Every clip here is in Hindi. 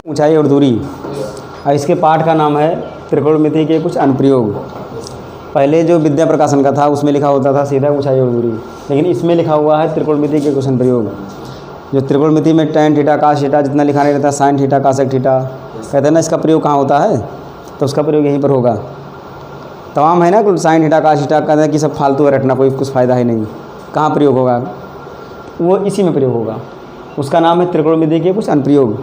ऊंचाई और दूरी, और इसके पाठ का नाम है त्रिकोणमिति के कुछ अनुप्रयोग। पहले जो विद्या प्रकाशन का था उसमें लिखा होता था सीधा ऊंचाई और दूरी, लेकिन इसमें लिखा हुआ है त्रिकोणमिति के कुछ अनुप्रयोग। जो त्रिकोणमिति में tan थीटा cos थीटा जितना लिखा नहीं रहता, sin थीटा cosec थीटा, कहते हैं ना इसका प्रयोग कहाँ होता है, तो उसका प्रयोग यहीं पर होगा। तमाम है ना कुल sin थीटा cos थीटा, कहते हैं कि सब फालतू है रटना, कोई कुछ फ़ायदा है नहीं। कहाँ प्रयोग होगा, वो इसी में प्रयोग होगा। उसका नाम है त्रिकोणमिति के कुछ अनुप्रयोग।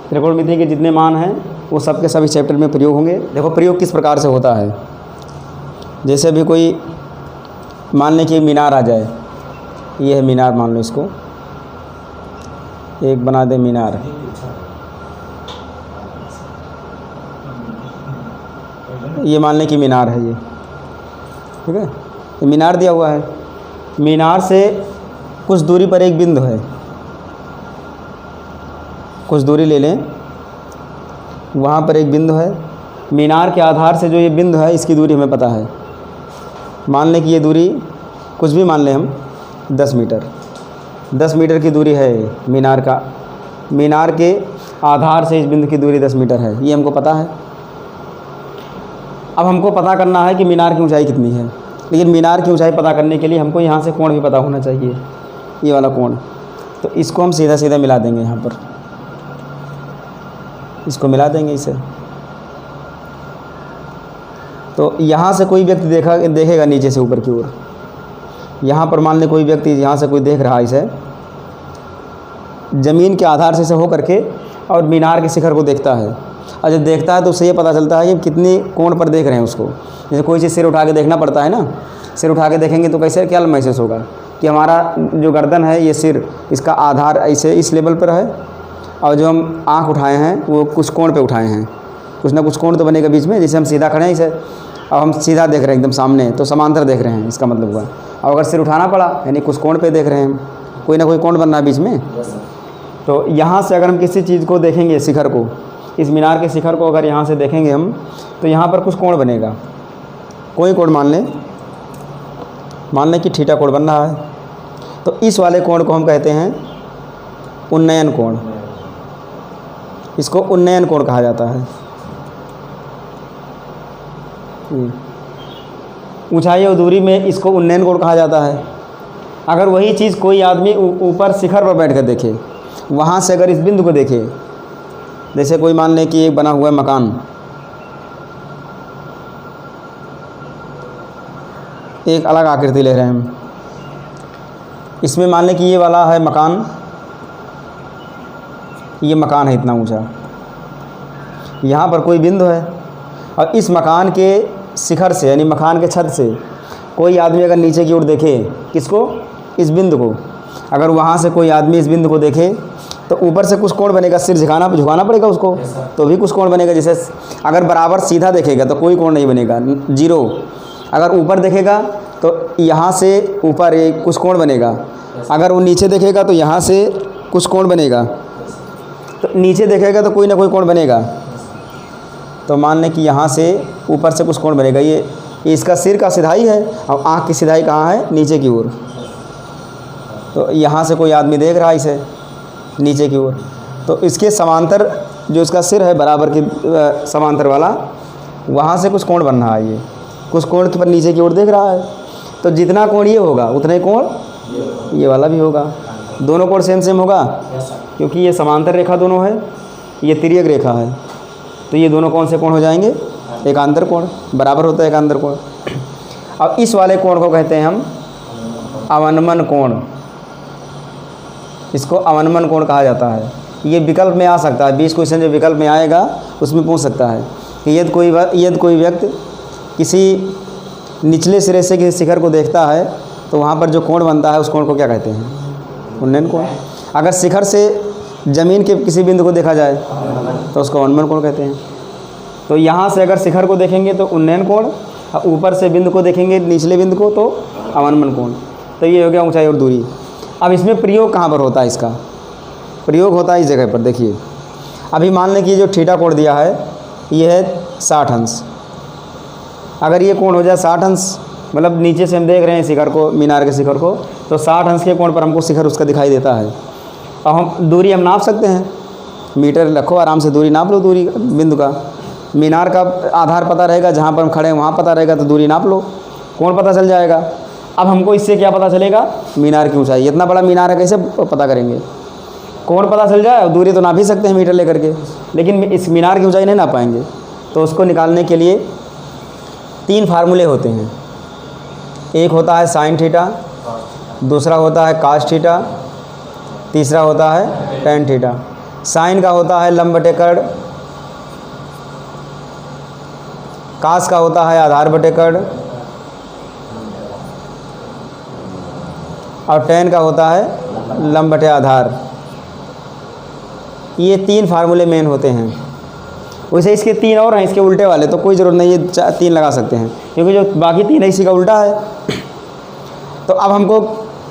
त्रिकोणमिति के जितने मान हैं वो सब के सभी चैप्टर में प्रयोग होंगे। देखो प्रयोग किस प्रकार से होता है। जैसे अभी कोई मान लें कि मीनार आ जाए, ये है मीनार, मान लो इसको एक बना दे मीनार। ये मान लें कि मीनार है, ये ठीक है, ये मीनार दिया हुआ है। मीनार से कुछ दूरी पर एक बिंदु है, कुछ दूरी ले लें, वहाँ पर एक बिंदु है। मीनार के आधार से जो ये बिंदु है इसकी दूरी हमें पता है। मान लें कि ये दूरी कुछ भी मान लें हम 10 मीटर, 10 मीटर की दूरी है मीनार का। मीनार के आधार से इस बिंदु की दूरी 10 मीटर है, ये हमको पता है। अब हमको पता करना है कि मीनार की ऊंचाई कितनी है, लेकिन मीनार की ऊंचाई पता करने के लिए हमको यहाँ से कोण भी पता होना चाहिए, ये वाला कोण। तो इसको हम सीधा सीधा मिला देंगे, यहाँ पर इसको मिला देंगे इसे। तो यहाँ से कोई व्यक्ति देखेगा नीचे से ऊपर की ओर। यहाँ पर मान ले कोई व्यक्ति यहाँ से कोई देख रहा है इसे, ज़मीन के आधार से हो करके, और मीनार के शिखर को देखता है। और जब देखता है तो उससे ये पता चलता है कि कितनी कोण पर देख रहे हैं उसको। जैसे कोई चीज़ सिर उठा के देखना पड़ता है ना, सिर उठा के देखेंगे तो कैसे क्या महसूस होगा कि हमारा जो गर्दन है, ये सिर, इसका आधार ऐसे इस लेवल पर है, और जो हम आँख उठाए हैं वो कुछ कोण पे उठाए हैं, कुछ ना कुछ कोण तो बनेगा बीच में। जैसे हम सीधा खड़े हैं इसे, अब हम सीधा देख रहे हैं एकदम सामने, तो समांतर देख रहे हैं, इसका मतलब हुआ। और अगर सिर उठाना पड़ा यानी कुछ कोण पे देख रहे हैं, कोई ना कोई कोण बनना है बीच में। तो यहाँ से अगर हम किसी चीज़ को देखेंगे, शिखर को, इस मीनार के शिखर को अगर यहाँ से देखेंगे हम, तो यहाँ पर कुछ कोण बनेगा। कोई कोण मान लें कि थीटा कोण बन रहा है। तो इस वाले कोण को हम कहते हैं उन्नयन कोण। इसको उन्नयन कोण कहा जाता है। ऊंचाई और दूरी में इसको उन्नयन कोण कहा जाता है। अगर वही चीज़ कोई आदमी ऊपर शिखर पर बैठ कर देखे, वहाँ से अगर इस बिंदु को देखे, जैसे कोई मान लें कि एक बना हुआ है मकान, एक अलग आकृति ले रहे हैं हम, इसमें मान लें कि ये वाला है मकान, ये मकान है इतना ऊंचा, यहाँ पर कोई बिंदु है, और इस मकान के शिखर से यानी मकान के छत से कोई आदमी अगर नीचे की ओर देखे, किसको, इस बिंदु को, अगर वहाँ से कोई आदमी इस बिंदु को देखे तो ऊपर से कुछ कोण बनेगा, सिर झुकाना पड़ेगा उसको, तो भी कुछ कोण बनेगा। जैसे अगर बराबर सीधा देखेगा तो कोई कोण नहीं बनेगा, जीरो। अगर ऊपर देखेगा तो यहाँ से ऊपर एक कुछ कोण बनेगा, अगर वो नीचे देखेगा तो यहाँ से कुछ कोण बनेगा, तो नीचे देखेगा तो कोई ना कोई कोण बनेगा। तो मान लें कि यहाँ से ऊपर से कुछ कोण बनेगा। ये इसका सिर का सिधाई है, और आँख की सिधाई कहाँ है, नीचे की ओर। तो यहाँ से कोई आदमी देख रहा है इसे नीचे की ओर, तो इसके समांतर जो इसका सिर है बराबर की समांतर वाला, वहाँ से कुछ कोण बन रहा है। ये कुछ कोण पर नीचे की ओर देख रहा है, तो जितना कोण ये होगा उतना ही कोण ये वाला भी होगा। दोनों कोण सेम होगा, क्योंकि ये समांतर रेखा दोनों है, ये तिर्यक रेखा है। तो ये दोनों कौन से कोण हो जाएंगे, एकांतर कोण, बराबर होता है एकांतर कोण। अब इस वाले कोण को कहते हैं हम अवनमन कोण। इसको अवनमन कोण कहा जाता है। ये विकल्प में आ सकता है, 20 क्वेश्चन जो विकल्प में आएगा उसमें पूछ सकता है कि यदि कोई व्यक्ति किसी निचले सिरे से किसी शिखर को देखता है तो वहाँ पर जो कोण बनता है उस कोण को क्या कहते हैं, उन्नयन कोण। अगर शिखर से ज़मीन के किसी बिंदु को देखा जाए तो उसको अवनमन कोण कहते हैं। तो यहाँ से अगर शिखर को देखेंगे तो उन्नयन कोण, और ऊपर से बिंदु को देखेंगे निचले बिंदु को तो अवनमन कोण। तो ये हो गया ऊंचाई और दूरी। अब इसमें प्रयोग कहाँ पर होता है, इसका प्रयोग होता है इस जगह पर। देखिए अभी मान लें कि ये जो थीटा कोण दिया है ये है 60 अंश। अगर ये कोण हो जाए 60 अंश, मतलब नीचे से हम देख रहे हैं शिखर को, मीनार के शिखर को, तो 60 अंश के कोण पर हमको शिखर उसका दिखाई देता है। अब हम दूरी हम नाप सकते हैं, मीटर रखो, आराम से दूरी नाप लो, दूरी बिंदु का। मीनार का आधार पता रहेगा, जहाँ पर हम खड़े हैं वहाँ पता रहेगा, तो दूरी नाप लो, कोण पता चल जाएगा। अब हमको इससे क्या पता चलेगा? मीनार की ऊंचाई। इतना बड़ा मीनार है, कैसे पता करेंगे? कोण पता चल जाए, दूरी तो नाप ही सकते हैं मीटर लेकर के, लेकिन इस मीनार की ऊंचाई नहीं नाप पाएंगे। तो उसको निकालने के लिए 3 फार्मूले होते हैं। एक होता है साइन थीटा, दूसरा होता है कास थीटा, तीसरा होता है टेन थीटा। साइन का होता है लंब बटे कर्ण, कास का होता है आधार बटे कर्ण, और टेन का होता है लंब बटे आधार। ये 3 फार्मूले मेन होते हैं। वैसे इसके 3 और हैं, इसके उल्टे वाले, तो कोई ज़रूरत नहीं है 3 लगा सकते हैं, क्योंकि जो बाकी 3 है इसी का उल्टा है। तो अब हमको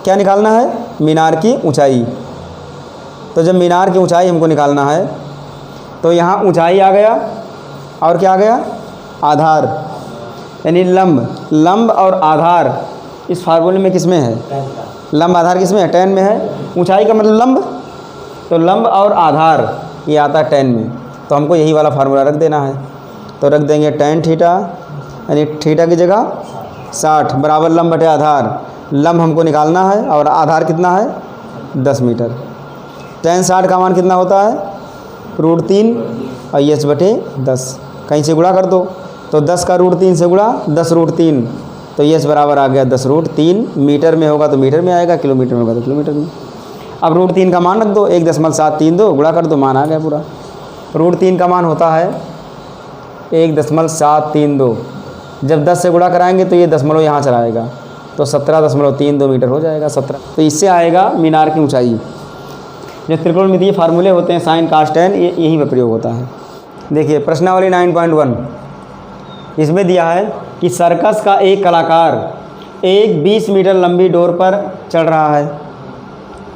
क्या निकालना है? मीनार की ऊंचाई। तो जब मीनार की ऊंचाई हमको निकालना है, तो यहाँ ऊंचाई आ गया और क्या आ गया? आधार, यानी लंब और आधार इस फार्मूले में किस में है? लंब आधार किस में है? टेन में है। ऊंचाई का मतलब लंब, तो लंब और आधार ये आता है टेन में। तो हमको यही वाला फार्मूला रख देना है। तो रख देंगे टेन थीटा, यानी थीटा की जगह 60 बराबर लंब बटे आधार। लंब हमको निकालना है और आधार कितना है? 10 मीटर। टेन 60 का मान कितना होता है? √3 और एच बटे 10। कहीं से गुणा कर दो, तो 10 का √3 से गुणा 10 √3, तो एच बराबर आ गया 10 √3। मीटर में होगा तो मीटर में आएगा, किलोमीटर में होगा तो किलोमीटर में। अब √3 का मान रख दो, 1.732 गुणा कर दो, मान आ गया पूरा। √3 का मान होता है 1.732। जब 10 से गुणा कराएंगे तो ये दशमलव यहाँ चला आएगा, तो 17.32 मीटर हो जाएगा। 17, तो इससे आएगा मीनार की ऊंचाई। जो त्रिकोणमितीय फार्मूले होते हैं साइन कास टेन, ये यही में प्रयोग होता है। देखिए प्रश्नावली 9.1, इसमें दिया है कि सर्कस का एक कलाकार एक 20 मीटर लंबी डोर पर चढ़ रहा है।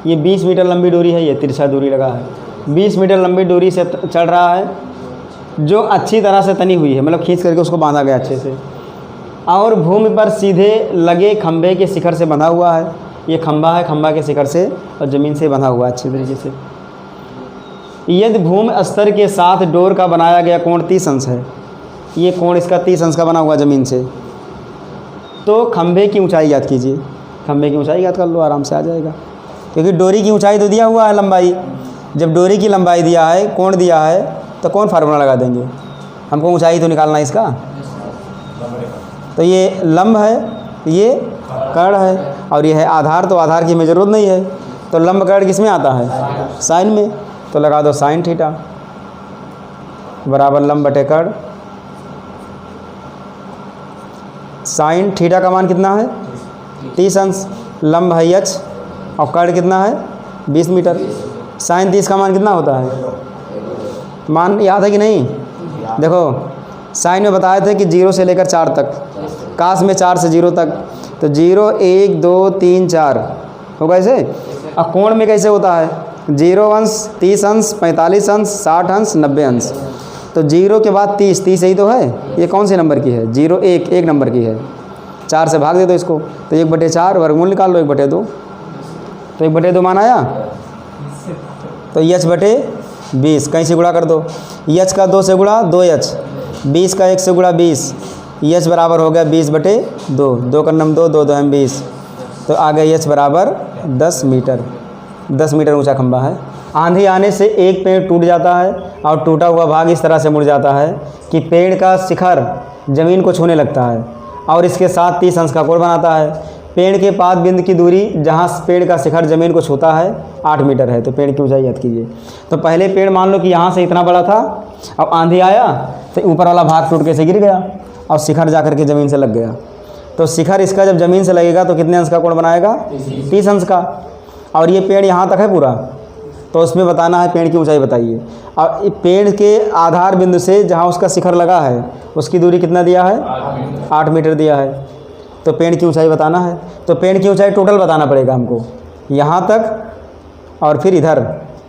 ये 20 मीटर लंबी डोरी है, ये तिरछा दूरी लगा है। 20 मीटर लंबी डोरी से चढ़ रहा है, जो अच्छी तरह से तनी हुई है, मतलब खींच करके उसको बांधा गया अच्छे से, और भूमि पर सीधे लगे खंभे के शिखर से बंधा हुआ है। ये खंभा है, खंभा के शिखर से और ज़मीन से बंधा हुआ है अच्छी तरीके से। यदि भूमि स्तर के साथ डोर का बनाया गया कोण 30 अंश है, ये कोण इसका 30 अंश का बना हुआ ज़मीन से, तो खंभे की ऊंचाई याद कीजिए। खंभे की ऊंचाई याद कर लो, आराम से आ जाएगा, क्योंकि डोरी की ऊंचाई तो दिया हुआ है लंबाई। जब डोरी की लंबाई दिया है, कोण दिया है, तो कौन फार्मूला लगा देंगे? हमको ऊंचाई तो निकालना है इसका। तो ये लंब है, ये कर्ण है, और ये है आधार। तो आधार की हमें ज़रूरत नहीं है, तो लंब कर्ण किस में आता है? साइन में। तो लगा दो साइन थीटा बराबर लंब बटे कर्ण। साइन थीटा का मान कितना है? 30 अंश। लंब है एच और कर्ण कितना है? 20 मीटर। साइन 30 का मान कितना होता है? मान याद है कि नहीं? देखो साइन में बताए थे कि 0 से लेकर 4 तक, कास में 4 से 0 तक, तो 0 1 2 3 4 होगा ऐसे। अब कोण में कैसे होता है? 0 अंश, 30 अंश, 45 अंश, 60 अंश, 90 अंश। तो 0 के बाद 30, 30 यही तो है। ये कौन से नंबर की है? 0 1 नंबर की है। 4 से भाग दे दो इसको, तो 1/4 वर्गमूल निकाल लो, 1/2। तो 1/2 मान आया। तो एच बटे 20 कहीं से गुणा कर दो। एच का 2 से गुणा 2h, 20 का 1 से गुणा 20, एच बराबर हो गया 20/2। 2 का नम 2, 2 2 20। तो आ गया एच बराबर 10 मीटर। 10 मीटर ऊंचा खंभा है। आंधी आने से एक पेड़ टूट जाता है और टूटा हुआ भाग इस तरह से मुड़ जाता है कि पेड़ का शिखर ज़मीन को छूने लगता है और इसके साथ 30 अंश का कोण बनाता है। पेड़ के पाद बिंद की दूरी जहाँ पेड़ का शिखर ज़मीन को छूता है 8 मीटर है। तो पेड़ की ऊंचाई याद कीजिए। तो पहले पेड़ मान लो कि यहाँ से इतना बड़ा था, अब आंधी आया तो ऊपर वाला भाग टूट के से गिर गया और शिखर जा कर के ज़मीन से लग गया। तो शिखर इसका जब ज़मीन से लगेगा तो कितने अंश का कोण बनाएगा? 30 अंश का। और ये पेड़ यहाँ तक है पूरा, तो उसमें बताना है पेड़ की ऊंचाई बताइए। और पेड़ के आधार बिंदु से जहाँ उसका शिखर लगा है उसकी दूरी कितना दिया है? 8 मीटर दिया है। तो पेड़ की ऊंचाई बताना है। तो पेड़ की ऊंचाई टोटल बताना पड़ेगा हमको, यहाँ तक और फिर इधर।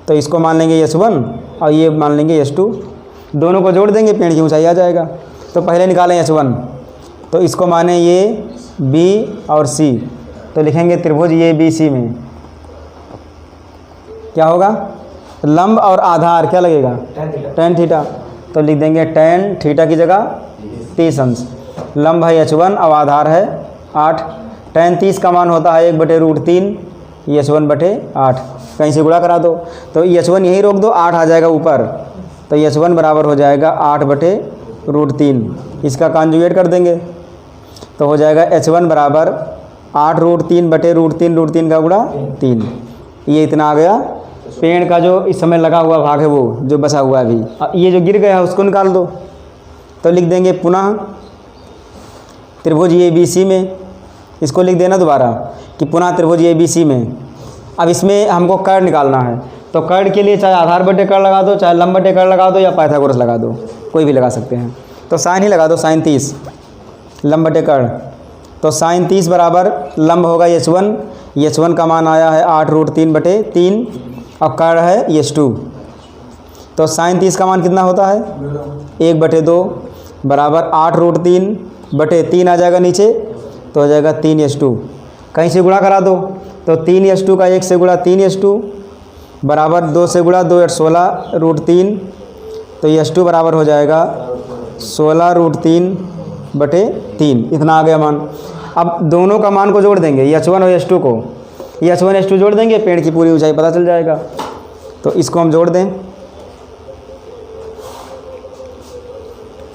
तो इसको मान लेंगे S1 और ये मान लेंगे S2, दोनों को जोड़ देंगे, पेड़ की ऊंचाई आ जाएगा। तो पहले निकालें S1, तो इसको माने ये B और C, तो लिखेंगे त्रिभुज ये BC में क्या होगा? लंब और आधार क्या लगेगा, टेन थीटा। तो लिख देंगे टेन थीटा की जगह 30 अंश। लंब है h1 और आधार है 8। टेन 30 का मान होता है 1/√3 h1 बटे 8। कहीं से गुणा करा दो तो h1 यहीं रोक दो, 8 आ जाएगा ऊपर, तो h1 बराबर हो जाएगा 8/√3। इसका कॉन्जुगेट कर देंगे तो हो जाएगा h1 बराबर 8√3/√3 का गुणा 3। ये इतना आ गया। पेड़ का जो इस समय लगा हुआ भाग है वो जो बचा हुआ है अभी, ये जो गिर गया है उसको निकाल दो। तो लिख देंगे पुनः त्रिभुज ABC में, इसको लिख देना दोबारा कि पुनः त्रिभुज ABC में। अब इसमें हमको कर्ण निकालना है, तो कर्ण के लिए चाहे आधार बटे कर्ण लगा दो, चाहे लंब बटे कर्ण लगा दो, या पाइथागोरस लगा दो, कोई भी लगा सकते हैं। तो साइन ही लगा दो, साइन 30 लंब बटे कर्ण। तो साइन 30 बराबर लंब होगा h1 का मान आया है 8√3/3 और कर्ण है h2। तो साइन 30 का मान कितना होता है 1/2 बराबर 8√3/3 आ जाएगा नीचे, तो हो जाएगा 3h2। कहीं से गुणा करा दो तो 3h2 का 1 से गुणा 3h2 बराबर 2 से गुणा 2 8 16√3, तो h2 बराबर हो जाएगा 16√3/3। इतना आ गया मान। अब दोनों का मान को जोड़ देंगे, h1 और h2 को, h1 h2 जोड़ देंगे, पेड़ की पूरी ऊंचाई पता चल जाएगा। तो इसको हम जोड़ दें,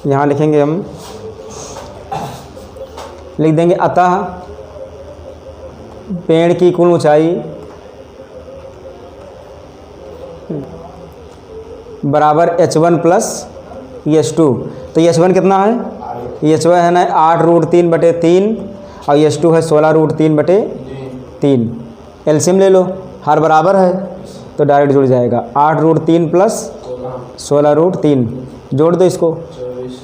यहाँ लिखेंगे हम, लिख देंगे अतः पेड़ की कुल ऊंचाई बराबर h1 प्लस h2। तो h1 कितना है, h1 है ना 8√3/3 और h2 है 16√3/3। एलसीएम ले लो, हर बराबर है तो डायरेक्ट जुड़ जाएगा। 8√3 प्लस 16√3 जोड़ दो इसको,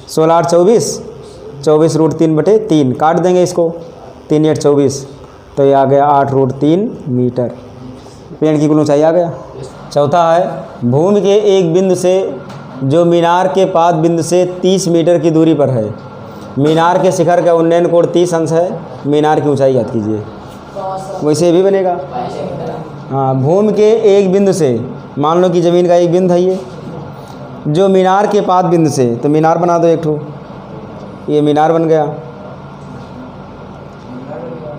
16 8 24, 24√3/3 काट देंगे इसको, 3 8 24, तो ये आ गया 8√3 मीटर। पेड़ की कुल ऊंचाई आ गया। चौथा है भूमि के एक बिंदु से जो मीनार के पाद बिंदु से 30 मीटर की दूरी पर है, मीनार के शिखर का उन्नयन कोण 30 अंश है, मीनार की ऊंचाई याद कीजिए। वैसे भी बनेगा। हाँ, भूमि के एक बिंदु से, मान लो कि ज़मीन का एक बिंदु है ये, जो मीनार के पाद बिंदु से, तो मीनार बना दो एक ठो, ये मीनार बन गया।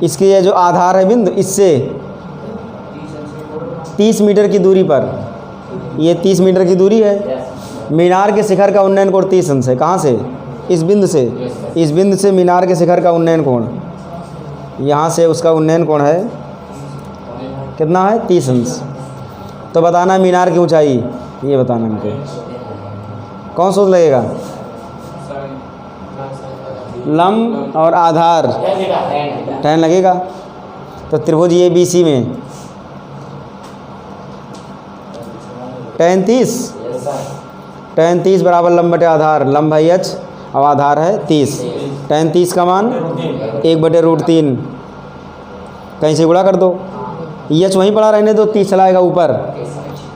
इसके ये जो आधार है बिंदु, इससे 30 मीटर की दूरी पर, ये 30 मीटर की दूरी है। मीनार के शिखर का उन्नयन कोण 30 अंश है। कहाँ से, इस बिंदु से, इस बिंदु से मीनार के शिखर का उन्नयन कोण, यहाँ से उसका उन्नयन कोण है कितना है 30 अंश। तो बताना मीनार की ऊंचाई, ये बताना हमको। कौन सा लगेगा, लंब और आधार tan लगेगा। तो त्रिभुज ABC में tan 30 बराबर लंब बटे आधार, लंब है h और आधार है 30। tan 30 का मान 1/√3, कहीं से गुणा कर दो, h वहीं पड़ा रहने दो, 30 चलाएगा ऊपर,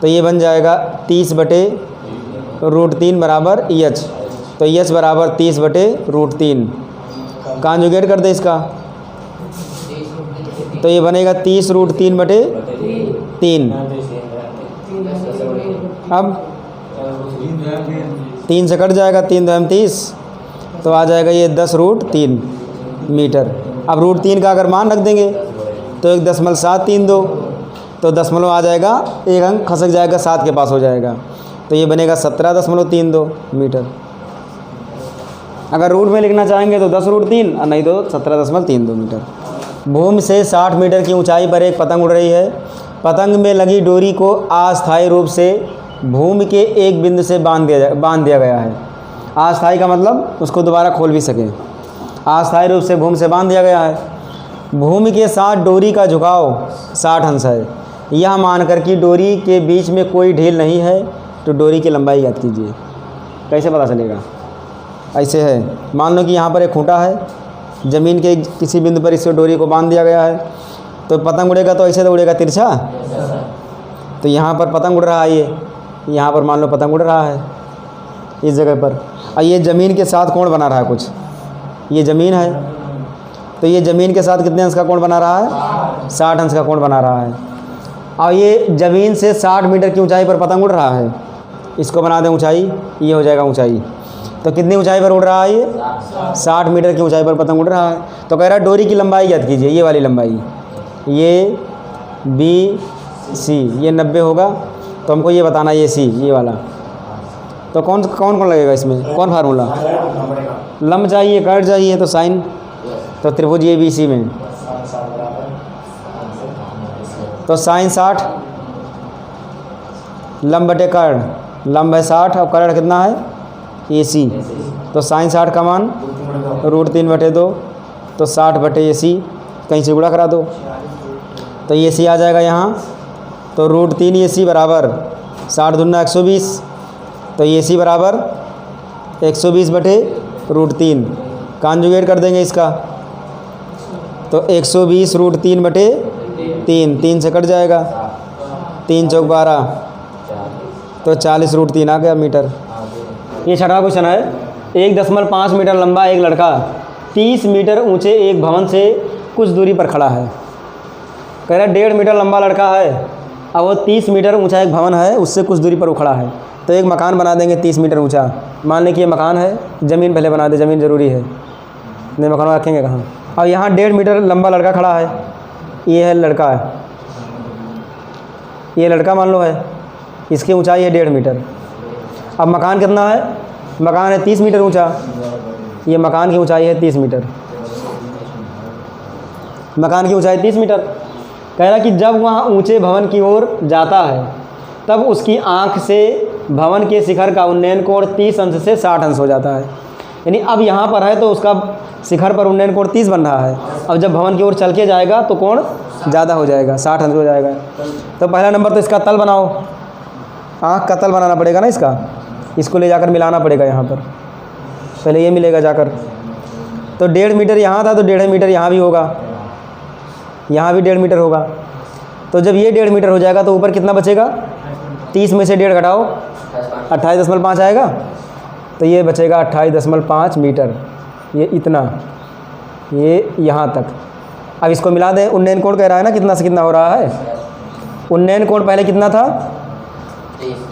तो ये बन जाएगा 30/√3 बराबर h। तो h बराबर 30/√3। कॉन्जुगेट कर दे इसका, तो ये बनेगा 30√3/3। अब 3 से कट जाएगा, 3 2 30, तो आ जाएगा ये 10√3 मीटर। अब √3 का अगर मान रख देंगे तो 1.732, तो दशमलव आ जाएगा, एक अंक खसक जाएगा, 7 के पास हो जाएगा, तो ये बनेगा 17.32 मीटर। अगर रूट में लिखना चाहेंगे तो 10√3 और नहीं तो 17.32 मीटर। भूमि से 60 मीटर की ऊंचाई पर एक पतंग उड़ रही है। पतंग में लगी डोरी को अस्थायी रूप से भूमि के एक बिंदु से बांध दिया गया है। अस्थायी का मतलब उसको दोबारा खोल भी सकें। अस्थायी रूप से भूमि से बांध दिया गया है। भूमि के साथ डोरी का झुकाव 60 अंश है। यह मानकर कि डोरी के बीच में कोई ढील नहीं है, तो डोरी की लंबाई याद कीजिए। कैसे पता चलेगा, ऐसे है, मान लो कि यहाँ पर एक खूंटा है, ज़मीन के किसी बिंदु पर इससे डोरी को बांध दिया गया है, तो पतंग उड़ेगा तो ऐसे तो उड़ेगा तिरछा। तो यहाँ पर पतंग उड़ रहा है, ये यहाँ पर मान लो पतंग उड़ रहा है इस जगह पर, और ये ज़मीन के साथ कोण बना रहा है कुछ, ये ज़मीन है, तो ये ज़मीन के साथ कितने अंश का कोण बना रहा है, 60 अंश का कोण बना रहा है। और ये ज़मीन से 60 मीटर की ऊंचाई पर पतंग उड़ रहा है। इसको बना दें ऊंचाई, ये हो जाएगा ऊंचाई। तो कितनी ऊंचाई पर उड़ रहा है ये? 60 मीटर की ऊंचाई पर पतंग उड़ रहा है। तो कह रहा है डोरी की लंबाई ज्ञात कीजिए, ये वाली लंबाई, ये बी सी, ये 90 होगा। तो हमको ये बताना ये सी, ये वाला। तो कौन कौन कौन लगेगा इसमें, कौन फार्मूला? लंब चाहिए, कर्ड चाहिए, तो साइन। तो त्रिभुज ये बी सी में, तो साइन 60 लंब बटे कर्ड, लंब है 60 और कर्ड कितना है? ए सी। तो साइन 60 का मान √3/2, तो 60 बटे ए सी, कहीं से गुणा करा दो तो ए सी आ जाएगा यहाँ। तो √3 ए सी बराबर 60 दूना 120, तो ए सी बराबर 120 बटे √3, कॉन्जुगेट कर देंगे इसका। तो 120 √3 बटे 3, 3 से कट जाएगा, 3 चौक 12, तो 40 √3 आ गया मीटर। ये छठा क्वेश्चन है। 1.5 मीटर लंबा एक लड़का 30 मीटर ऊंचे एक भवन से कुछ दूरी पर खड़ा है। कह रहा है 1.5 मीटर लंबा लड़का है और वो 30 मीटर ऊंचा एक भवन है, उससे कुछ दूरी पर वो खड़ा है। तो एक मकान बना देंगे 30 मीटर ऊंचा। मान लें कि ये मकान है, ज़मीन पहले बना दे, ज़मीन ज़रूरी है, नहीं मकान रखेंगे कहाँ। और यहाँ 1.5 मीटर लंबा लड़का खड़ा है, ये है लड़का है, ये लड़का मान लो है, इसकी ऊंचाई है 1.5 मीटर। अब मकान कितना है? मकान है 30 मीटर ऊंचा, ये मकान की ऊंचाई है 30 मीटर, मकान की ऊंचाई 30 मीटर। कह रहा कि जब वह ऊंचे भवन की ओर जाता है तब उसकी आंख से भवन के शिखर का उन्नयन कोण 30 अंश से 60 अंश हो जाता है। यानी अब यहाँ पर है तो उसका शिखर पर उन्नयन कोण 30 बन रहा है, अब जब भवन की ओर चल के जाएगा तो कोण ज़्यादा हो जाएगा, 60 अंश हो जाएगा। तो पहला नंबर तो इसका तल बनाओ, आँख का तल बनाना पड़ेगा ना इसका, इसको ले जाकर मिलाना पड़ेगा यहाँ पर, पहले ये मिलेगा जाकर। तो 1.5 मीटर यहाँ था तो 1.5 मीटर यहाँ भी होगा, यहाँ भी 1.5 मीटर होगा। तो जब ये 1.5 मीटर हो जाएगा तो ऊपर कितना बचेगा? 30 में से 1.5 घटाओ, 28.5 आएगा, तो ये बचेगा 28.5 मीटर, ये इतना, ये यहाँ तक। अब इसको मिला दें, उन्नयन कोण कह रहा है ना कितना से कितना हो रहा है। उन्नयन कोण पहले कितना था?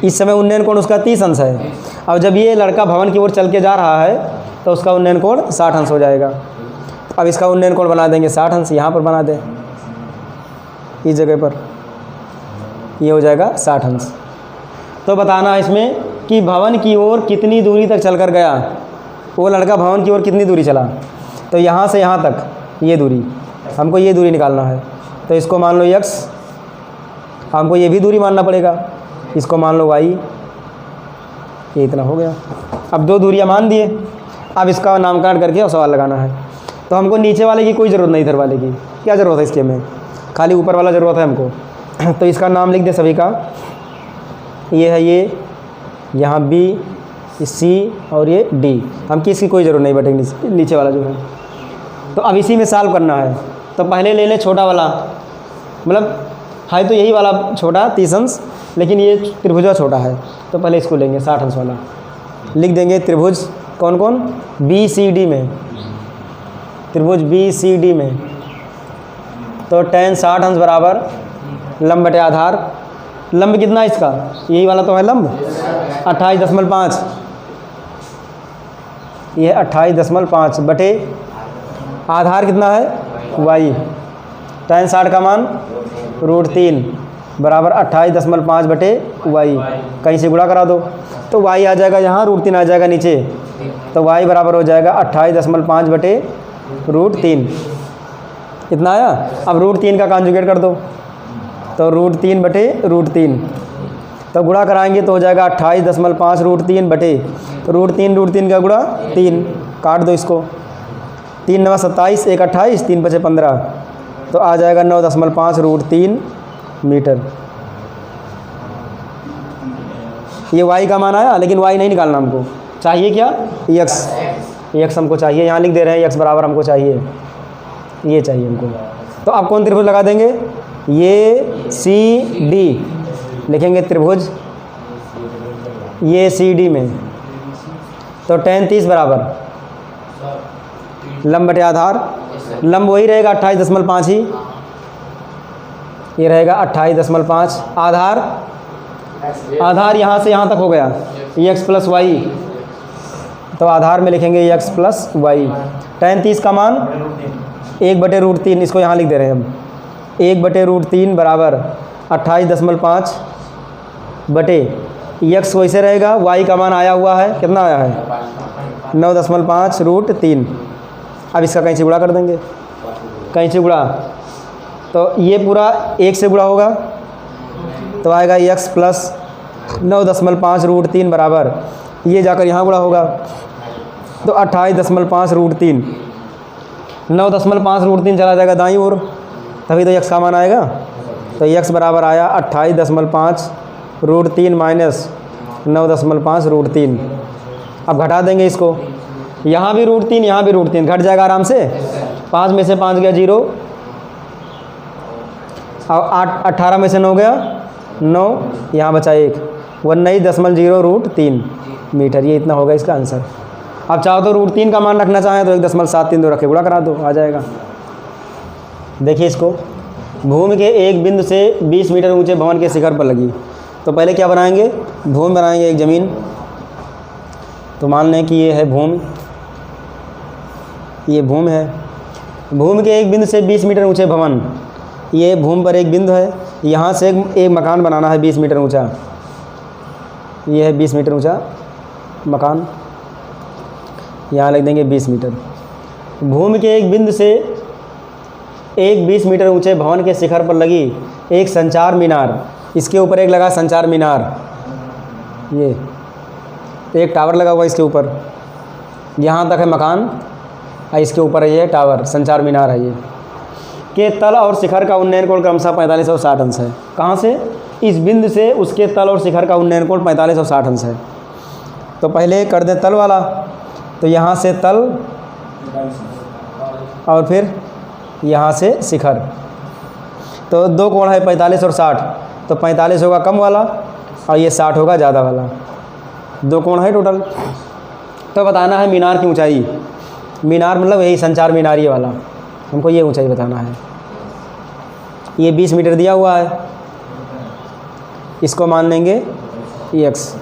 इस समय उन्नयन कोण उसका 30 अंश है। अब जब ये लड़का भवन की ओर चल के जा रहा है तो उसका उन्नयन कोण 60 अंश हो जाएगा। अब इसका उन्नयन कोण बना देंगे 60 अंश, यहाँ पर बना दें, इस जगह पर ये हो जाएगा 60 अंश। तो बताना है इसमें कि भवन की ओर कितनी दूरी तक चल कर गया, वो लड़का भवन की ओर कितनी दूरी चला। तो यहाँ से यहाँ तक ये दूरी, हमको ये दूरी निकालना है। तो इसको मान लो x, हमको ये भी दूरी मानना पड़ेगा, इसको मान लो y, ये इतना हो गया। अब 2 दूरियां मान दिए, अब इसका नामकरण करके और सवाल लगाना है। तो हमको नीचे वाले की कोई ज़रूरत नहीं, इधर वाले की क्या ज़रूरत है इसके में, खाली ऊपर वाला ज़रूरत है हमको। तो इसका नाम लिख दे सभी का, ये है ये, यहाँ B, C और ये D। हम किसकी कोई ज़रूरत नहीं बैठेंगे, नीचे वाला जो है। तो अब इसी में सॉल्व करना है। तो पहले ले लें छोटा वाला, मतलब है तो यही वाला छोटा 30 अंश, लेकिन ये त्रिभुजा छोटा है, तो पहले इसको लेंगे 60 अंश वाला। लिख देंगे त्रिभुज कौन कौन, BCD में, त्रिभुज BCD में। तो tan 60 अंश बराबर लंब बटे आधार, लंब कितना है इसका, यही वाला तो है लंब 28.5, ये 28.5 बटे आधार कितना है y, tan 60 का मान √3 बराबर 28.5 बटे y, कहीं से गुणा करा दो तो y आ जाएगा यहाँ, √3 आ जाएगा नीचे, तो y बराबर हो जाएगा 28.5 बटे √3, इतना आया। अब √3 का कॉन्जुगेट कर दो, तो √3 बटे √3, तो गुणा कराएंगे तो हो जाएगा 28.5 √3 बटे √3 का गुणा 3, काट दो इसको, 3 9 27, 1 28, 3 5 15, तो आ जाएगा 9.5 √3 मीटर। ये y का मान आया, लेकिन y नहीं निकालना हमको, चाहिए क्या, x हमको चाहिए, यहाँ लिख दे रहे हैं x बराबर हमको चाहिए, ये चाहिए हमको। तो आप कौन त्रिभुज लगा देंगे, ये CD लिखेंगे त्रिभुज ये CD में। तो tan 30 बराबर लंब बटे आधार, लंब वही रहेगा 28.5 ही, ये रहेगा 28.5। आधार यहाँ से यहाँ तक हो गया x प्लस वाई, तो आधार में लिखेंगे x प्लस वाई। tan 30 का मान 1/√3, इसको यहाँ लिख दे रहे हैं हम। 1/√3 बराबर 28.5 बटे x वैसे रहेगा, y का मान आया हुआ है, कितना आया है 9.5√3। अब इसका कहीं से गुणा कर देंगे, कहीं से गुणा, तो ये पूरा 1 से गुणा होगा तो आएगा x प्लस 9.5√3 बराबर, ये जाकर यहाँ गुणा होगा तो 28.5√3, 9.5√3 चला जाएगा दाईं ओर, तभी तो x का मान आएगा। तो x बराबर आया 28.5√3 माइनस 9.5√3। अब घटा देंगे इसको, यहाँ भी √3 यहाँ भी √3, घट जाएगा आराम से। 5 में से 5 गया 0, और 18 में से 9 गया 9, यहाँ बचा 1, 19.0√3 मीटर। ये इतना होगा इसका आंसर। अब चाहो तो √3 का मान रखना चाहें तो 1.732 रख के गुणा करा दो, आ जाएगा। देखिए इसको, भूमि के एक बिंदु से 20 मीटर ऊंचे भवन के शिखर पर लगी। तो पहले क्या बनाएंगे, भूमि बनाएंगे, एक ज़मीन। तो मान लें कि ये है भूमि, ये भूमि है। भूमि के एक बिंदु से 20 मीटर ऊंचे भवन, ये भूमि पर एक बिंदु है, यहाँ से एक मकान बनाना है 20 मीटर ऊंचा। ये है 20 मीटर ऊंचा मकान, यहाँ लिख देंगे 20 मीटर। भूमि के एक बिंदु से एक 20 मीटर ऊंचे भवन के शिखर पर लगी एक संचार मीनार, इसके ऊपर एक लगा संचार मीनार, ये एक टावर लगा हुआ इसके ऊपर, यहाँ तक है मकान और इसके ऊपर है ये टावर, संचार मीनार है ये, के तल और शिखर का उन्नयन कोण क्रमशः 45 और 60 अंश है। कहाँ से, इस बिंदु से उसके तल और शिखर का उन्नयन कोण 45 और 60 अंश है। तो पहले कर दें तल वाला, तो यहाँ से तल और फिर यहाँ से शिखर, तो दो कोण है 45 और 60, तो 45 होगा कम वाला और ये 60 होगा ज़्यादा वाला, दो कोण है टोटल। तो बताना है मीनार की ऊंचाई, मीनार मतलब यही संचार मीनार ये वाला, हमको ये ऊंचाई बताना है। ये 20 मीटर दिया हुआ है, इसको मान लेंगे x।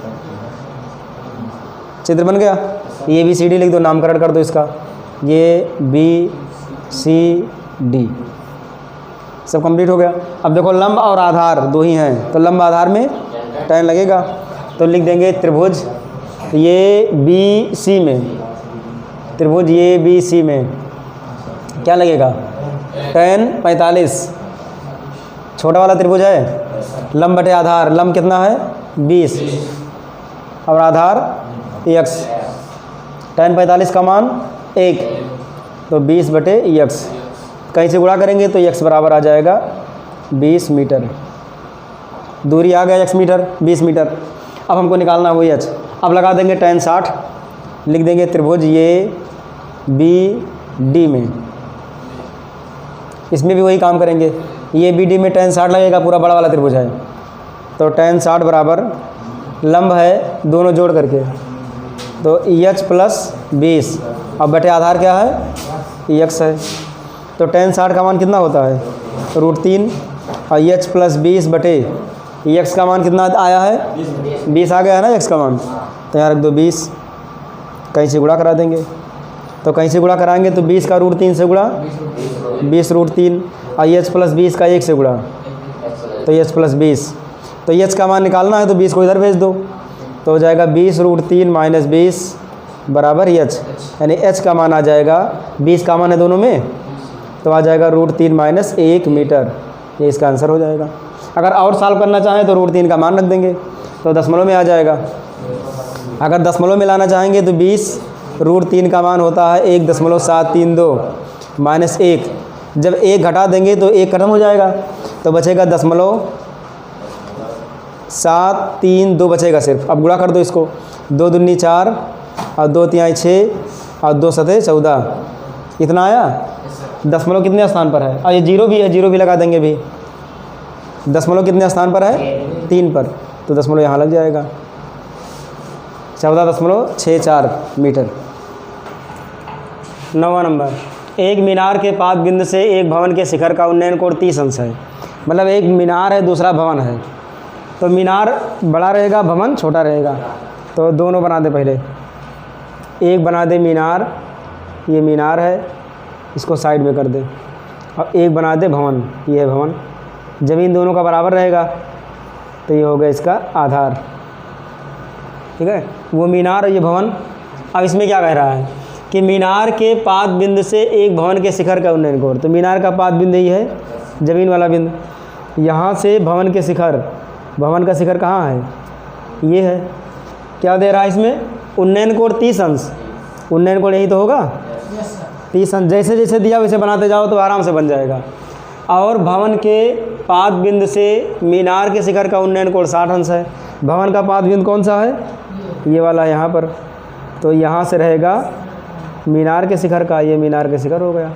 चित्र बन गया, ये भी CD लिख दो, नामकरण कर दो इसका, ये BCD सब कंप्लीट हो गया। अब देखो लंब और आधार दो ही हैं, तो लंब आधार में tan लगेगा, तो लिख देंगे त्रिभुज ये BC में, त्रिभुज ये BC में क्या लगेगा tan 45, छोटा वाला त्रिभुज है, लंब बटे आधार, लंब कितना है 20 और आधार x, tan 45 का मान 1, तो 20 बटे x, कहीं से गुणा करेंगे तो x बराबर आ जाएगा 20 मीटर। दूरी आ गया x मीटर, 20 मीटर। अब हमको निकालना है वही h। अब लगा देंगे tan 60, लिख देंगे त्रिभुज ये BD में, इसमें भी वही काम करेंगे, ये BD में tan 60 लगेगा, पूरा बड़ा वाला त्रिभुज है, तो tan 60 बराबर लंब है दोनों जोड़ करके, तो EH प्लस 20 अब बटे आधार क्या है EX है, तो tan 60 का मान कितना होता है √3 और EH प्लस 20 बटे EX का मान कितना आया है 20 आ गया है ना x का मान, तो यहाँ रख दो 20, कहीं से गुणा करा देंगे, तो कहीं से गुणा कराएंगे तो 20 का √3 से गुणा 20 √3 और EH प्लस 20 का 1 से गुणा, तो EH प्लस 20, तो EH का मान निकालना है तो 20 को इधर भेज दो, तो हो जाएगा 20 √3 माइनस 20 बराबर EH, यानी H का मान आ जाएगा, 20 का मान है दोनों में, तो आ जाएगा √3 माइनस 1 मीटर, ये इसका आंसर हो जाएगा। अगर और सॉल्व करना चाहें तो √3 का मान रख देंगे तो दशमलव में आ जाएगा। अगर दशमलव में लाना चाहेंगे तो 20 √3 का मान होता है 1.732 माइनस 1, जब 1 घटा देंगे तो 1 खत्म हो जाएगा, तो बचेगा 0.732 बचेगा सिर्फ। अब गुणा कर दो इसको, 2 दूनी 4 और 2 तिहाई 6 और 2 सतह 14, इतना आया। दशमलव कितने स्थान पर है, और ये जीरो भी है, जीरो भी लगा देंगे भी। दशमलव कितने स्थान पर है 3 पर, तो दशमलव यहाँ लग जाएगा 14.64 मीटर। 9वां नंबर, एक मीनार के पाद बिंदु से एक भवन के शिखर का उन्नयन कोण 30 अंश है। मतलब एक मीनार है, दूसरा भवन है, तो मीनार बड़ा रहेगा, भवन छोटा रहेगा। तो दोनों बना दे, पहले एक बना दे मीनार, ये मीनार है, इसको साइड में कर दे, और एक बना दे भवन, ये है भवन। ज़मीन दोनों का बराबर रहेगा, तो ये हो गया इसका आधार, ठीक है, वो मीनार और ये भवन। अब इसमें क्या कह रहा है कि मीनार के पाद बिंदु से एक भवन के शिखर का उन्नयन कोण, तो मीनार का पाद बिंदु ये है, ज़मीन वाला बिंदु। यहाँ से भवन के शिखर, भवन का शिखर कहाँ है, ये है। क्या दे रहा है इसमें, उन्नयन कोण 30 अंश, उन्नयन कोण यही तो होगा 30 अंश। जैसे जैसे दिया वैसे बनाते जाओ तो आराम से बन जाएगा। और भवन के पाद बिंदु से मीनार के शिखर का उन्नयन कोण 60 अंश है। भवन का पाद बिंदु कौन सा है, ये वाला यहाँ पर, तो यहाँ से रहेगा मीनार के शिखर का, ये मीनार के शिखर हो गया।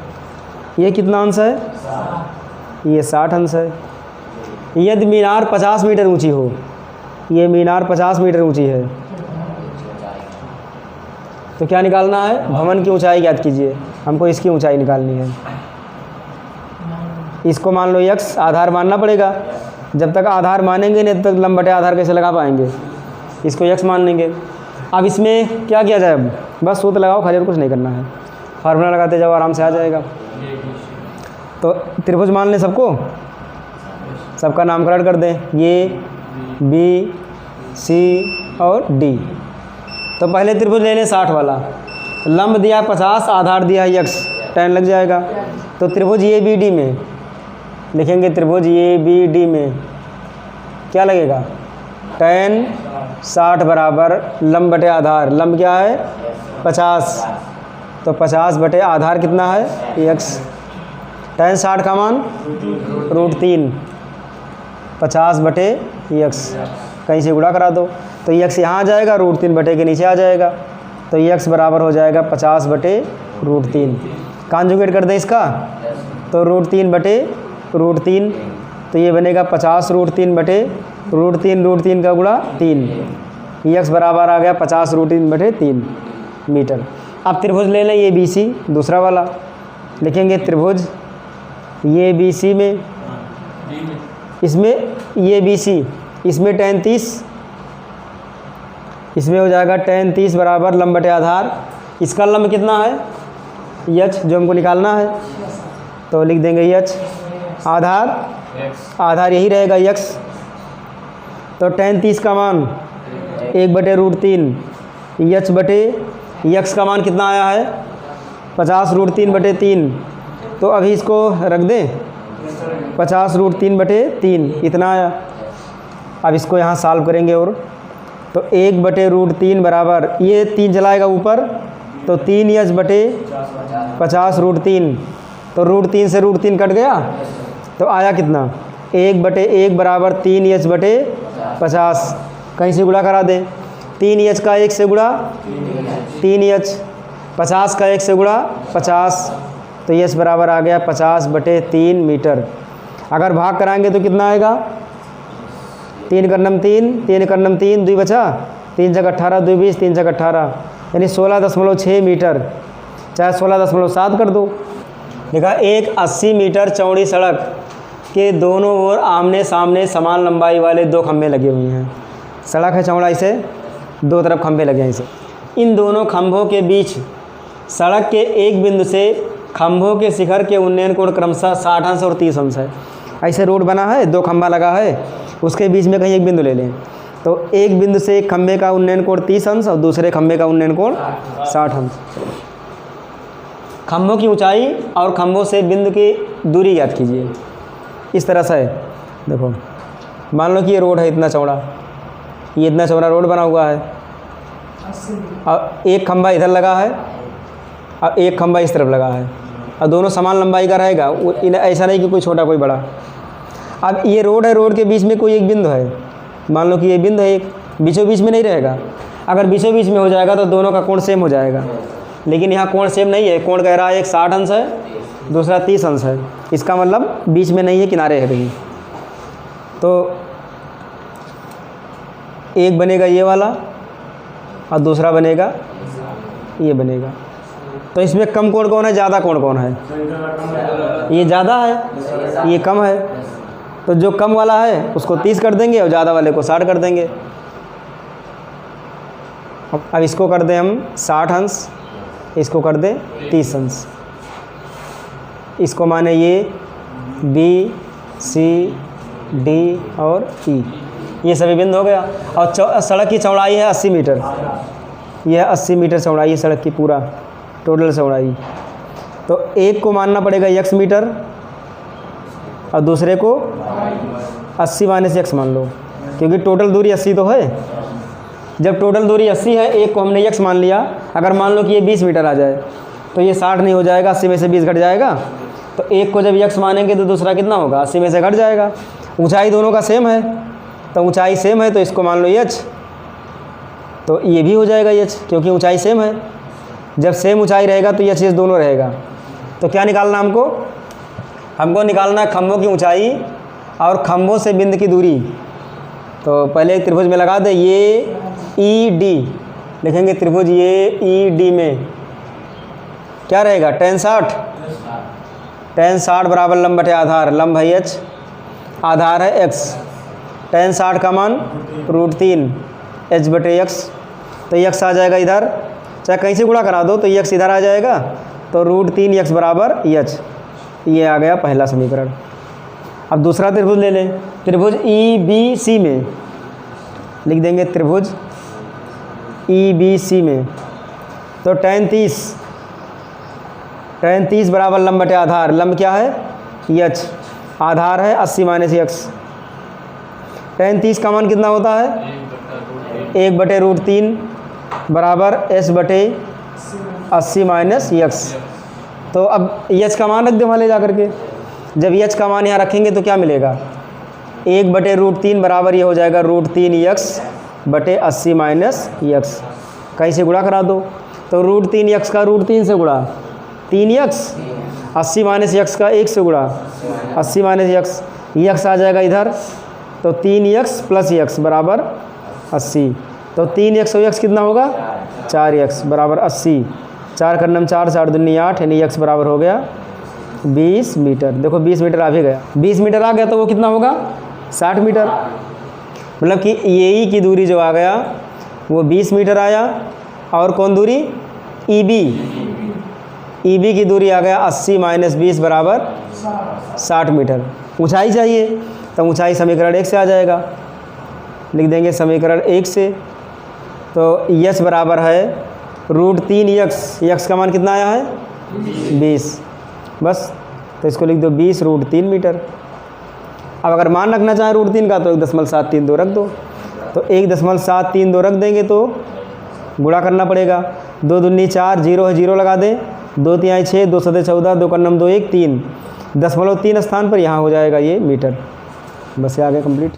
ये कितना अंश है, ये 60 अंश है। यदि मीनार 50 मीटर ऊंची हो, ये मीनार 50 मीटर ऊंची है, तो क्या निकालना है, भवन की ऊंचाई ज्ञात कीजिए। हमको इसकी ऊंचाई निकालनी है। इसको मान लो x आधार मानना पड़ेगा। जब तक आधार मानेंगे नहीं तब तक लंब बटे आधार कैसे लगा पाएंगे, इसको x मान लेंगे। अब इसमें क्या किया जाए, अब बस सूत्र लगाओ खाली, और कुछ नहीं करना है, फार्मूला लगाते जाओ, आराम से आ जाएगा। तो त्रिभुज मान लें सबको, सबका नामकरण कर दें, ये B, C और D। तो पहले त्रिभुज ले लें 60 वाला, लंब दिया 50, आधार दिया है x, tan लग जाएगा। तो त्रिभुज ABD में लिखेंगे, त्रिभुज ABD में क्या लगेगा, tan 60 बराबर लंब बटे आधार, लंब क्या है 50, तो 50 बटे आधार कितना है x, tan 60 का मान √3, 50 बटे x, कहीं से गुणा करा दो, तो x यहाँ आ जाएगा, √3 बटे के नीचे आ जाएगा, तो x बराबर हो जाएगा 50 बटे √3। कॉन्जुगेट कर दें इसका, तो √3 बटे √3, तो ये बनेगा 50 √3 बटे √3 का गुणा 3, x बराबर आ गया 50 √3 बटे 3 मीटर। अब त्रिभुज ले लें ये BC, दूसरा वाला लिखेंगे, त्रिभुज ये BC में, इसमें ये BC, इसमें tan 30, इसमें हो जाएगा tan 30 बराबर लंब बटे आधार। इसका लंब कितना है h, जो हमको निकालना है, तो लिख देंगे h, आधार यही रहेगा x, तो tan 30 का मान 1 बटे √3, h बटे x का मान कितना आया है 50 √3 बटे 3, तो अभी इसको रख दें, 50 √3 बटे 3 इतना आया। अब इसको यहाँ सॉल्व करेंगे, और तो 1 बटे √3 बराबर, ये 3 चलाएगा ऊपर, तो 3h बटे 50 √3, तो √3 से √3 कट गया, तो आया कितना 1 बटे 1 बराबर 3h बटे 50, कहीं से गुणा करा दें, 3h का 1 से गुणा 3h, 50 का 1 से गुणा 50, तो h बराबर आ गया 50 बटे 3 मीटर। अगर भाग कराएंगे तो कितना आएगा, 3 कर्नम 3, 3 कर्नम 3, 2 बचा, 3 जगह 18, 2 20, 3 जगह 18, यानी 16.6 मीटर, चाहे 16.7 कर दो। देखा, एक 80 मीटर चौड़ी सड़क के दोनों ओर आमने सामने समान लंबाई वाले 2 खंभे लगे हुए हैं। सड़क है चौड़ाई से, 2 तरफ खंभे लगे हैं इसे। इन दोनों खंभों के बीच सड़क के एक बिंदु से खंभों के शिखर के उन्नयन कोण क्रमशः 60 अंश और 30 अंश है। ऐसे रोड बना है, 2 खंभा लगा है, उसके बीच में कहीं एक बिंदु ले लें, तो एक बिंदु से एक खंभे का उन्नयन कोण 30 अंश और दूसरे खंभे का उन्नयन कोण 60 अंश। खंभों की ऊंचाई और खंभों से बिंदु की दूरी ज्ञात कीजिए। इस तरह से देखो, मान लो कि ये रोड है इतना चौड़ा, ये इतना चौड़ा रोड बना हुआ है, और एक खंभा इधर लगा है और एक खंभा इस तरफ लगा है, और दोनों समान लंबाई का रहेगा, ऐसा नहीं कि कोई छोटा कोई बड़ा। अब ये रोड है, रोड के बीच में कोई एक बिंदु है, मान लो कि ये बिंदु है एक, बीचों बीच में नहीं रहेगा। अगर बीचों बीच में हो जाएगा तो दोनों का कोण सेम हो जाएगा, लेकिन यहाँ कोण सेम नहीं है। कोण कह रहा है एक 60 अंश है, दूसरा 30 अंश है, इसका मतलब बीच में नहीं है, किनारे है कहीं। तो एक बनेगा ये वाला और दूसरा बनेगा ये बनेगा। तो इसमें कम कोण कौन है, ज़्यादा कोण कौन है? ये ज़्यादा है, ये कम है। तो जो कम वाला है उसको 30 कर देंगे और ज़्यादा वाले को 60 कर देंगे। अब इसको कर दें हम 60 अंश, इसको कर दें 30 अंश। इसको माने ये बी, सी, डी और ई, ये सभी बिंदु हो गया। और सड़क की चौड़ाई है 80 मीटर, यह 80 मीटर चौड़ाई है सड़क की, पूरा टोटल चौड़ाई। तो एक को मानना पड़ेगा x मीटर और दूसरे को 80 माइनस x मान लो, क्योंकि टोटल दूरी 80 तो है। जब टोटल दूरी 80 है, एक को हमने x मान लिया, अगर मान लो कि ये 20 मीटर आ जाए तो ये 60 नहीं हो जाएगा, 80 में से 20 घट जाएगा। तो एक को जब x मानेंगे तो दूसरा कितना होगा, 80 में से घट जाएगा। ऊंचाई दोनों का सेम है, तो ऊंचाई सेम है तो इसको मान लो h, तो ये भी हो जाएगा h, क्योंकि ऊंचाई सेम है। जब सेम ऊंचाई रहेगा तो h दोनों रहेगा। तो क्या निकालना हमको निकालना है खंभों की ऊंचाई और खंभों से बिंदु की दूरी। तो पहले एक त्रिभुज में लगा दे, ये ED लिखेंगे, त्रिभुज ये ED में क्या रहेगा, tan 60 बराबर लंब बटे आधार, लंब है h, आधार है x, tan 60 का मान √3 h बटे x। तो x आ जाएगा इधर, चाहे कहीं से गुणा करा दो तो x इधर आ जाएगा, तो √3 x बराबर h। ये आ गया पहला समीकरण। अब दूसरा त्रिभुज ले लें, त्रिभुज EBC में लिख देंगे, त्रिभुज EBC में तो tan 30 बराबर लंब बटे आधार, लंब क्या है h, आधार है 80 माइनस x। tan 30 का मान कितना होता है, 1 बटे √3 बराबर s बटे 80 माइनस x। तो अब h का मान रख दे वहाँ ले जा करके। जब h का मान यहाँ रखेंगे तो क्या मिलेगा, 1 बटे √3 बराबर ये हो जाएगा √3x बटे 80 माइनस x। कहीं से गुणा करा दो, तो √3x का √3 से गुणा 3x, 80 माइनस x का 1 से गुणा 80 माइनस x आ जाएगा इधर, तो 3x प्लस x बराबर 80। तो 3x और x कितना होगा, 4x बराबर 80। 4 का 4, 4 दूनी 8, यानी x बराबर हो गया 20 मीटर। देखो 20 मीटर आ भी गया, 20 मीटर आ गया तो वो कितना होगा, 60 मीटर। मतलब कि ये की दूरी जो आ गया वो 20 मीटर आया, और कौन दूरी, EB की दूरी आ गया 80 माइनस 20 बराबर 60 मीटर। ऊंचाई चाहिए तो ऊंचाई समीकरण 1 से आ जाएगा, लिख देंगे समीकरण 1 से। तो h बराबर है √3x, का मान कितना आया है 20, बस। तो इसको लिख दो 20 √3 मीटर। अब अगर मान रखना चाहें √3 का तो 1.732 रख दो, तो 1.732 रख देंगे तो गुणा करना पड़ेगा। 2 दूनी 4, 0 है 0 लगा दें, 2 तिहाई 6, 2 सते 14, 2 का 2 1 3, 0.3 स्थान पर यहाँ हो जाएगा ये मीटर। बस ये आ गया कंप्लीट।